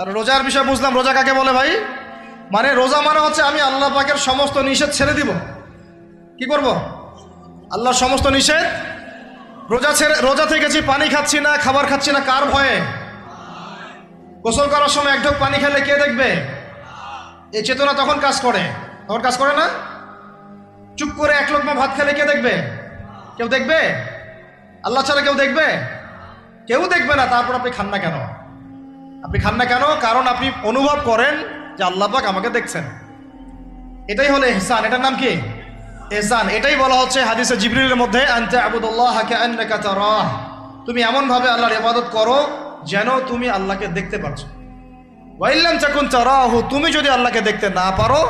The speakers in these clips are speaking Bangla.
আর রোজার বিষয় বুঝলাম। রোজা কাকে বলে ভাই? মানে রোজা মানে হচ্ছে আমি আল্লাহ পাকের সমস্ত নিষেধ ছেড়ে দিব। কি করব? আল্লাহর সমস্ত নিষেধ। রোজা থেকেছি, পানি খাচ্ছি না, খাবার খাচ্ছি না, কার ভয়ে? গোসল করার সময় এক ঢোক পানি খেলে কে দেখবে? এই চেতনা তখন কাজ করে। তখন কাজ করে না? চুপ করে এক লোকমা ভাত খেলে কে দেখবে? কেউ দেখবে? আল্লাহ ছাড়া কেউ দেখবে? কেউ দেখবে না। তারপর আপনি খান না কেন? আপনি খান না কেন? কারণ আপনি অনুভব করেন যে আল্লাহ পাক আমাকে দেখছেন। এটাই হলো ইহসান। এটার নাম কি? ইহসান। এটাই বলা হচ্ছে হাদিসে জিবরিলের মধ্যে, আনতা আবুদুল্লাহ কাআন্নাকা তারাহ। তুমি এমন ভাবে আল্লাহর ইবাদত করো যেন তুমি আল্লাহকে দেখতে পাচ্ছ। ওয়া ইল্লাম তাকুন তারাহু, তুমি যদি আল্লাহকে দেখতে না পারো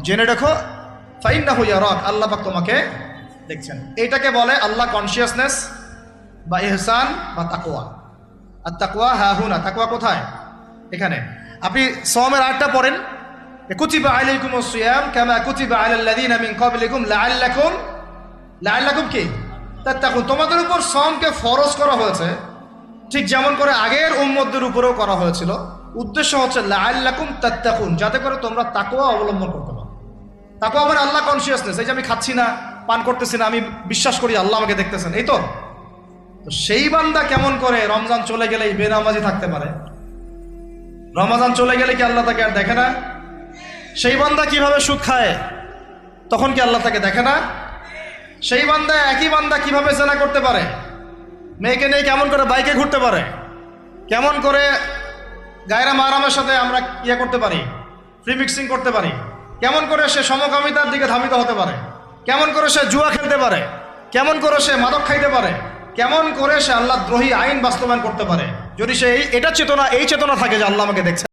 জেনে রাখো ফাইন্নাহু ইয়ারাক, আল্লাহ পাক তোমাকে দেখছেন। এটাকে বলে আল্লাহ কনসিয়াসনেস বা ইহসান বা তাকওয়া। আর তাকওয়া হাহুনা, তাকওয়া কোথায়? এখানে। আপনি সওমের আয়াতটা পড়েন, কুতিবা আলাইকুমুস সিয়াম কামা কুতিবা আলাল লাযিনা মিন ক্বাবলিকুম লাআল্লাকুম কি তাত্তাকুন। তোমাদের উপর সওমকে ফরজ করা হয়েছে ঠিক যেমন করে আগের উম্মতদের উপরেও করা হয়েছিল। উদ্দেশ্য হচ্ছে লাআল্লাকুম তাত্তাকুন, যাতে করে তোমরা তাকওয়া অবলম্বন করতে পারো। তাকওয়া মানে আল্লাহ কনসিয়াসনেস। এই যে আমি খাচ্ছি না, পান করতেছি না, আমি বিশ্বাস করি আল্লাহ আমাকে দেখতেছেন, এই তো। তো সেই বান্দা কেমন করে রমজান চলে গেলেই বেনামাজি থাকতে পারে? রমজান চলে গেলে কি আল্লাহ তাকে আর দেখে না? সেই বান্দা কিভাবে সুদ খায়, তখন কি আল্লাহ তাকে দেখে না? সেই বান্দা, একই বান্দা কিভাবে জেনা করতে পারে? মেয়েকে নিয়ে কেমন করে বাইকে ঘুরতে পারে? কেমন করে গায়রা মাহরামের সাথে আমরা করতে পারি, ফ্রি মিক্সিং করতে পারি? কেমন করে সে সমকামিতার দিকে ধাবিত হতে পারে? কেমন করে সে জুয়া খেলতে পারে? কেমন করে সে মাদক খাইতে পারে? কেমন করে সে আল্লাহ দ্রোহী আইন বাস্তবায়ন করতে পারে? যদি সে এই চেতনা থাকে যে আল্লাহ আমাকে দেখছে।